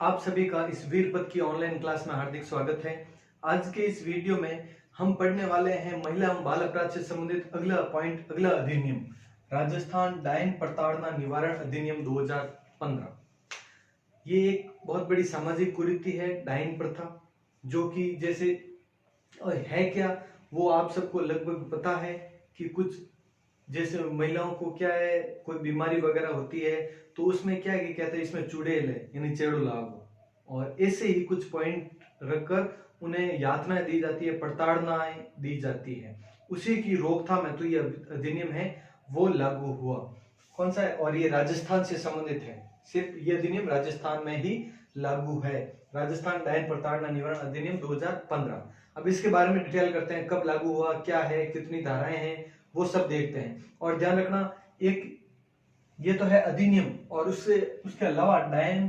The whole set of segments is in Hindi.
आप सभी का इस वीरपद की ऑनलाइन क्लास में हार्दिक स्वागत है। आज के इस वीडियो में हम पढ़ने वाले हैं महिला एवं बाल अपराध से संबंधित अगला अधिनियम, राजस्थान डायन प्रताड़ना निवारण अधिनियम 2015। ये एक बहुत बड़ी सामाजिक कुरीति है डायन प्रथा, जो कि जैसे है क्या वो आप सबको लगभग पता है कि कुछ जैसे महिलाओं को क्या है, कोई बीमारी वगैरह होती है तो उसमें क्या है कि कहते हैं इसमें चुड़ैल है यानी चेड़ो लागो, और ऐसे ही कुछ पॉइंट रखकर उन्हें यातनाएं दी जाती है, प्रताड़नाएं दी जाती है। उसी की रोकथाम है तो ये अधिनियम है वो लागू हुआ। कौन सा है? और ये राजस्थान से संबंधित है। सिर्फ ये अधिनियम राजस्थान में ही लागू है, राजस्थान डायन प्रताड़ना निवारण अधिनियम 2015। अब इसके बारे में डिटेल करते हैं, कब लागू हुआ, क्या है, कितनी धाराएं हैं, वो सब देखते हैं। और ध्यान रखना, एक ये तो है अधिनियम, और उसके अलावा डायन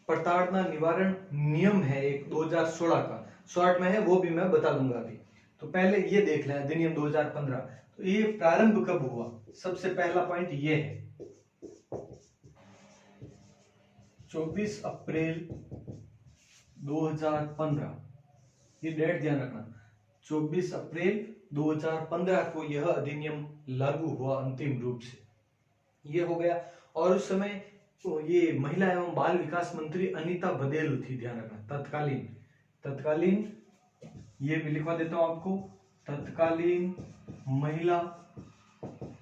प्रताड़ना निवारण नियम है एक 2016 का, शॉर्ट में है, वो भी मैं बता दूंगा अभी। तो पहले ये देख लें अधिनियम 2015। तो ये प्रारंभ कब हुआ? सबसे पहला पॉइंट ये है 24 अप्रैल 2015। ये डेट ध्यान रखना, 24 अप्रैल 2015 को यह अधिनियम लागू हुआ अंतिम रूप से। ये हो गया। और उस समय तो ये महिला एवं बाल विकास मंत्री अनीता बदेल थी, ध्यान रखना, तत्कालीन ये भी लिखवा देता हूं आपको, तत्कालीन महिला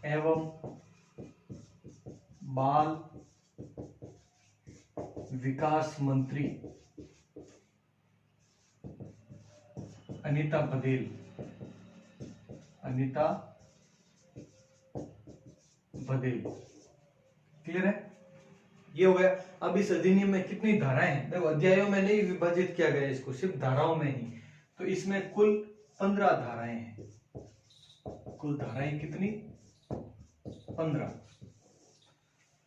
एवं बाल विकास मंत्री अनीता बदेल क्लियर है? ये हो गया। अब इस अधिनियम में कितनी धाराएं हैं? देखो, अध्यायों में नहीं विभाजित किया गया इसको, सिर्फ धाराओं में ही। तो इसमें कुल 15 धाराएं हैं। कुल धाराएं कितनी? 15।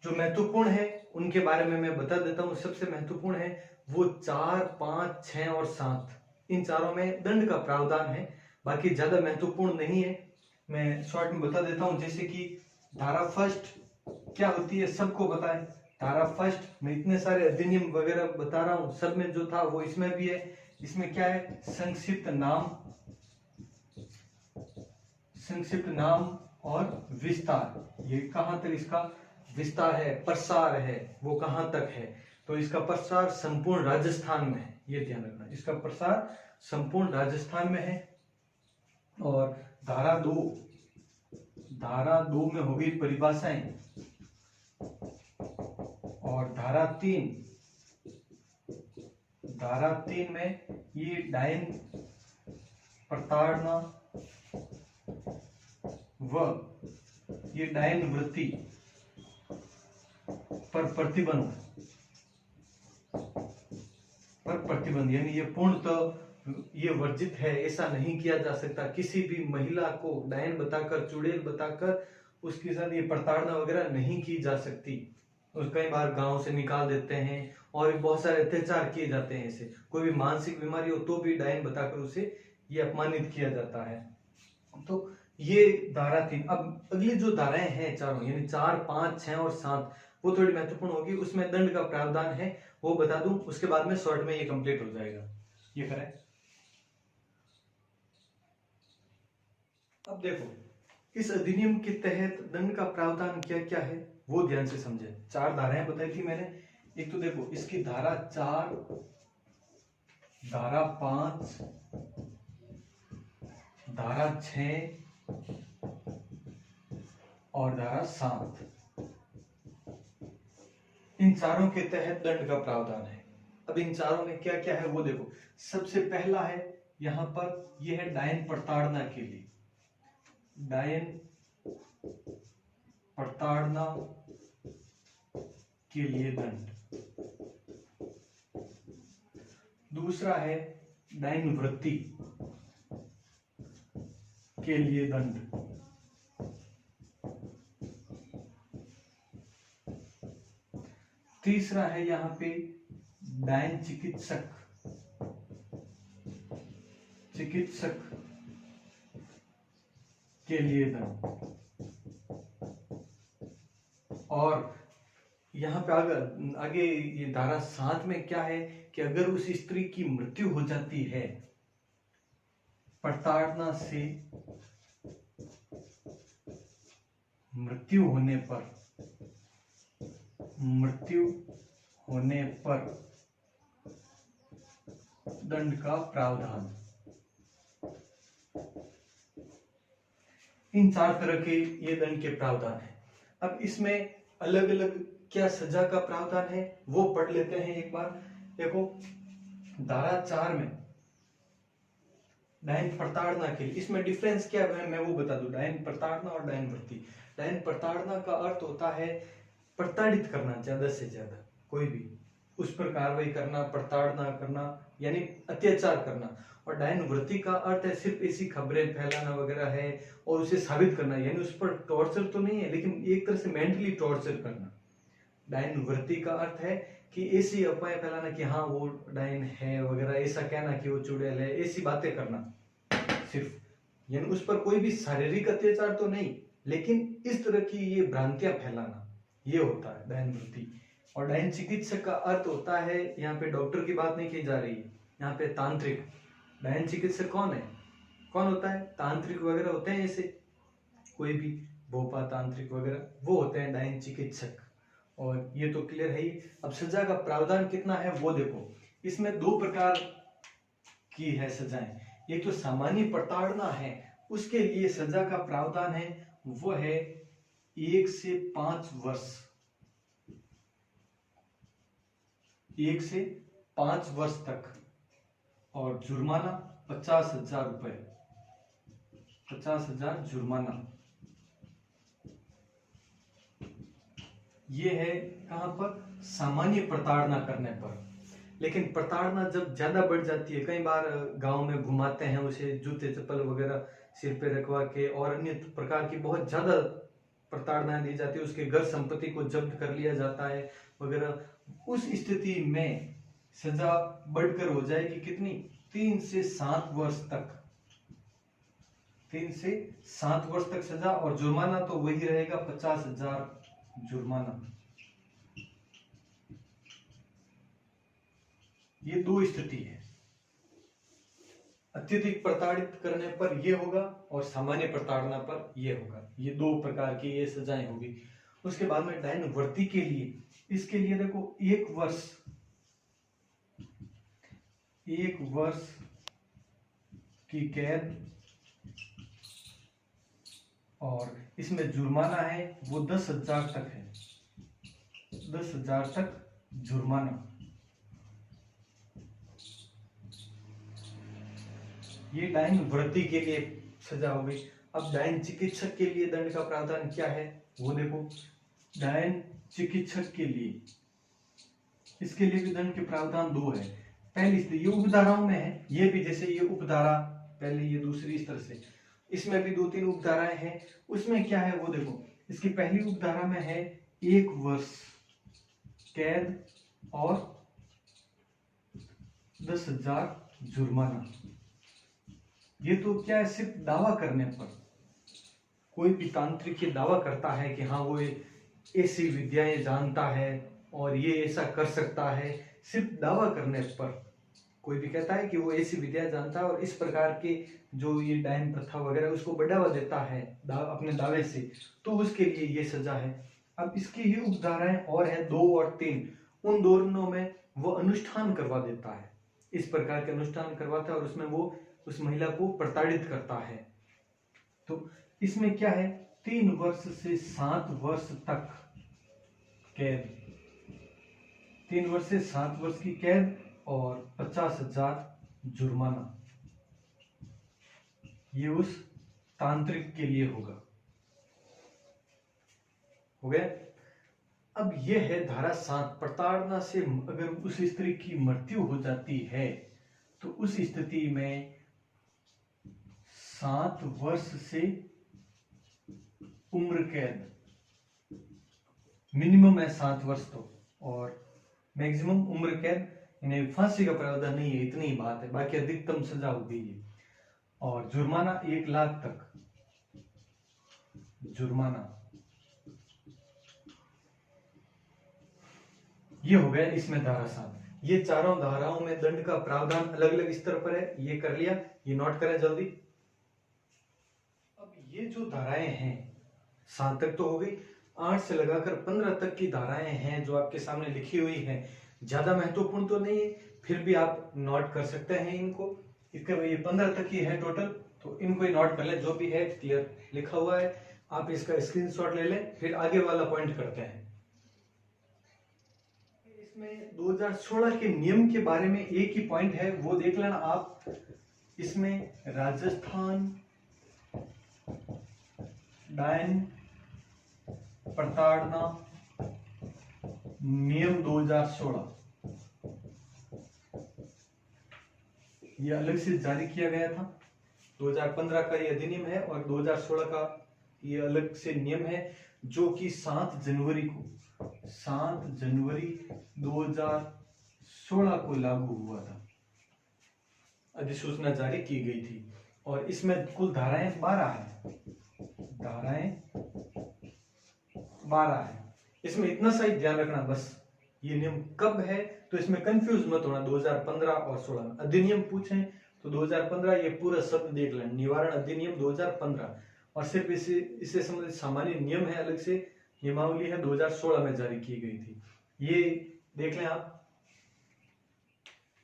जो महत्वपूर्ण है उनके बारे में मैं बता देता हूं। सबसे महत्वपूर्ण है वो 4, 5, 6 और 7। इन चारों में दंड का प्रावधान है, बाकी ज्यादा महत्वपूर्ण नहीं है। मैं शॉर्ट में बता देता हूं। जैसे कि धारा फर्स्ट क्या होती है सबको बताएं। धारा फर्स्ट में इतने सारे अधिनियम वगैरह बता रहा हूं, सब में जो था वो इसमें भी है। इसमें क्या है? संक्षिप्त नाम और विस्तार। ये कहां तक इसका विस्तार है, प्रसार है, वो कहां तक है? तो इसका प्रसार संपूर्ण राजस्थान में है, ये ध्यान रखना, इसका प्रसार संपूर्ण राजस्थान में है। और धारा 2 में होगी परिभाषाएं, और धारा 3 में ये डायन प्रताड़ना व ये डायन वृत्ति पर प्रतिबंध, यानी ये पूर्णतः ये वर्जित है, ऐसा नहीं किया जा सकता। किसी भी महिला को डायन बताकर, चुड़ैल बताकर उसके साथ ये प्रताड़ना वगैरह नहीं की जा सकती। और कई बार गांव से निकाल देते हैं और बहुत सारे अत्याचार किए जाते हैं। ऐसे कोई भी मानसिक बीमारी हो तो भी डायन बताकर उसे ये अपमानित किया जाता है। तो ये धारा 3। अब अगली जो धाराएं हैं चारों, यानी 4, 5, 6 और 7, वो थोड़ी महत्वपूर्ण होगी। उसमें दंड का प्रावधान है, वो बता दूं, उसके बाद में शॉर्ट में ये कंप्लीट हो जाएगा। ये करें। अब देखो, इस अधिनियम के तहत दंड का प्रावधान क्या क्या है वो ध्यान से समझे। 4 धाराएं बताई थी मैंने। एक तो देखो इसकी धारा 4, धारा 5, धारा 6 और धारा 7, इन चारों के तहत दंड का प्रावधान है। अब इन चारों में क्या क्या है वो देखो। सबसे पहला है यहां पर, यह है डायन प्रताड़ना के लिए, डायन प्रताड़ना के लिए दंड। दूसरा है डायन वृत्ति के लिए दंड। तीसरा है यहां पे डायन चिकित्सक के लिए दंड। और यहाँ पे आगे आगे ये धारा 7 में क्या है कि अगर उस स्त्री की मृत्यु हो जाती है प्रताड़ना से मृत्यु होने पर दंड का प्रावधान। इन 4 तरह के ये दंड के प्रावधान है। अब इसमें अलग अलग क्या सजा का प्रावधान है वो पढ़ लेते हैं एक बार। देखो धारा 4 में डायन प्रताड़ना के लिए इसमें डिफरेंस क्या है मैं वो बता दूं। डायन प्रताड़ना और डायन वृत्ति। डायन प्रताड़ना का अर्थ होता है प्रताड़ित करना, ज्यादा से ज्यादा कोई भी उस पर कार्रवाई करना, प्रताड़ना करना यानी अत्याचार करना। और डायन वृत्ति का अर्थ है सिर्फ ऐसी खबरें फैलाना वगैरह है और उसे साबित करना, यानी उस पर टॉर्चर तो नहीं है लेकिन एक तरह से मेंटली टॉर्चर करना। डायन वृत्ति का अर्थ है कि ऐसी अफवाहें फैलाना कि हाँ वो डायन है वगैरह, ऐसा कहना कि वो चुड़ैल है, ऐसी बातें करना सिर्फ, यानी उस पर कोई भी शारीरिक अत्याचार तो नहीं लेकिन इस तरह की ये भ्रांतियां फैलाना, ये होता है डायन वृत्ति। और डायन चिकित्सक का अर्थ होता है, यहाँ पे डॉक्टर की बात नहीं की जा रही है, यहाँ पे तांत्रिक। डायन चिकित्सक कौन है, कौन होता है? तांत्रिक वगैरह होते हैं, ऐसे कोई भी भोपा तांत्रिक वगैरह वो होते हैं डायन चिकित्सक। और ये तो क्लियर है ही। अब सजा का प्रावधान कितना है वो देखो। इसमें 2 प्रकार की है सजाएं। एक तो सामान्य प्रताड़ना है, उसके लिए सजा का प्रावधान है वो है 1 से 5 वर्ष, 1 से 5 वर्ष तक, और जुर्माना 50,000 रुपए, 50,000 जुर्माना। ये है कहां पर? सामान्य प्रताड़ना करने पर। लेकिन प्रताड़ना जब ज्यादा बढ़ जाती है, कई बार गांव में घुमाते हैं उसे, जूते चप्पल वगैरह सिर पे रखवा के और अन्य प्रकार की बहुत ज्यादा प्रताड़ना दी जाती है, उसके घर संपत्ति को जब्त कर लिया जाता है वगैरह। उस स्थिति में सजा बढ़कर हो जाएगी कितनी? 3 से 7 वर्ष तक, 3 से 7 वर्ष तक सजा, और जुर्माना तो वही रहेगा 50,000 जुर्माना। ये 2 स्थिति है, अत्यधिक प्रताड़ित करने पर ये होगा और सामान्य प्रताड़ना पर ये होगा। ये 2 प्रकार की ये सजाएं होगी। उसके बाद में डायन वृत्ति के लिए, इसके लिए देखो 1 वर्ष की कैद, और इसमें जुर्माना है वो 10,000 तक है, 10,000 तक जुर्माना। ये डायन वृत्ति के लिए सजा हो गई। अब डायन चिकित्सक के लिए दंड का प्रावधान क्या है वो देखो। डायन चिकित्सक के लिए, इसके लिए भी दंड के प्रावधान 2 है। पहली स्थिति ये उपधाराओं में है, ये भी जैसे ये उपधारा पहले, ये दूसरी इस तरह से, इसमें भी 2-3 उपधाराएं हैं। उसमें क्या है वो देखो। इसकी पहली उपधारा में है 1 वर्ष कैद और 10,000 जुर्माना। ये तो क्या है, सिर्फ दावा करने पर। कोई भी तांत्रिक ये दावा करता है कि हाँ वो ऐसी विद्याएं जानता है और ये ऐसा कर सकता है, सिर्फ दावा करने पर कोई भी कहता है कि वो ऐसी विद्या जानता है और इस प्रकार के जो ये डायन प्रथा वगैरह उसको बढ़ावा देता है अपने दावे से, तो उसके लिए ये सजा है। अब इसकी ही उपधाराएं और है 2 और 3, उन दोनों में वो अनुष्ठान करवा देता है, इस प्रकार के अनुष्ठान करवाता है और उसमें वो उस महिला को प्रताड़ित करता है। तो इसमें क्या है, 3 वर्ष से 7 वर्ष तक कैद, 3 वर्ष से 7 वर्ष की कैद और 50,000 जुर्माना। ये उस तांत्रिक के लिए होगा। हो गया। अब ये है धारा 7, प्रताड़ना से अगर उस स्त्री की मृत्यु हो जाती है तो उस स्थिति में 7 वर्ष से उम्र कैद, मिनिमम है 7 वर्ष तो, और मैक्सिमम उम्र कैद, यानी फांसी का प्रावधान नहीं है, इतनी ही बात है, बाकी अधिकतम सजा होगी ये। और जुर्माना 1 लाख तक जुर्माना। ये हो गया इसमें धारा 7। ये चारों धाराओं में दंड का प्रावधान अलग अलग स्तर पर है, ये कर लिया, ये नोट करें जल्दी। अब ये जो धाराएं हैं 7 तक तो हो गई, 8 से लगाकर 15 तक की धाराएं हैं जो आपके सामने लिखी हुई है। ज्यादा महत्वपूर्ण तो नहीं है, फिर भी आप नोट कर सकते हैं इनको। इसके ये 15 तक की है टोटल, तो इनको ही नोट कर ले, जो भी है क्लियर लिखा हुआ है। आप इसका स्क्रीनशॉट ले लें, फिर आगे वाला पॉइंट करते हैं। इसमें 2016 के नियम के बारे में एक ही पॉइंट है, वो देख लेना आप। इसमें राजस्थान डायन प्रताड़ना नियम 2016 ये अलग से जारी किया गया था। 2015 का ये अधिनियम है और 2016 का ये अलग से नियम है, जो कि 7 जनवरी 2016 को लागू हुआ था, अधिसूचना जारी की गई थी। और इसमें कुल धाराएं 12 है, धाराएं 12 है। इसमें इतना सा ही ध्यान रखना बस, ये नियम कब है तो इसमें कंफ्यूज मत होना। 2015 और 16 में अधिनियम पूछें तो 2015 ये पूरा शब्द देख लें, निवारण अधिनियम 2015। और सिर्फ इससे संबंधित सामान्य नियम है, अलग से नियमावली है 2016 में जारी की गई थी, ये देख लें आप।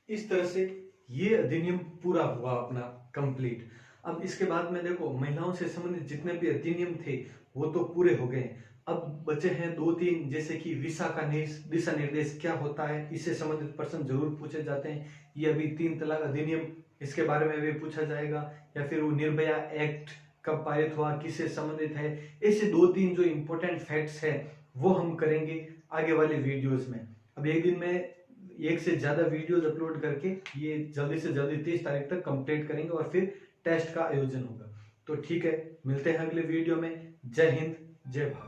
इस तरह से ये अधिनियम पूरा हुआ अपना कंप्लीट। अब इसके बाद में देखो, महिलाओं से संबंधित जितने भी अधिनियम थे वो तो पूरे हो गए। अब बचे हैं 2-3, जैसे कि विसा का दिशा निर्देश क्या होता है, इससे संबंधित प्रश्न जरूर पूछे जाते हैं। ये अभी 3 तलाक अधिनियम, इसके बारे में भी पूछा जाएगा, या फिर वो निर्भया एक्ट कब पारित हुआ, किससे संबंधित है। ऐसे 2-3 जो इंपॉर्टेंट फैक्ट्स है वो हम करेंगे आगे वाले वीडियोस में। अब एक दिन में 1 से ज्यादा वीडियोस अपलोड करके ये जल्दी से जल्दी 30 तारीख तक कंप्लीट करेंगे और फिर टेस्ट का आयोजन होगा। तो ठीक है, मिलते हैं अगले वीडियो में। जय हिंद, जय भारत।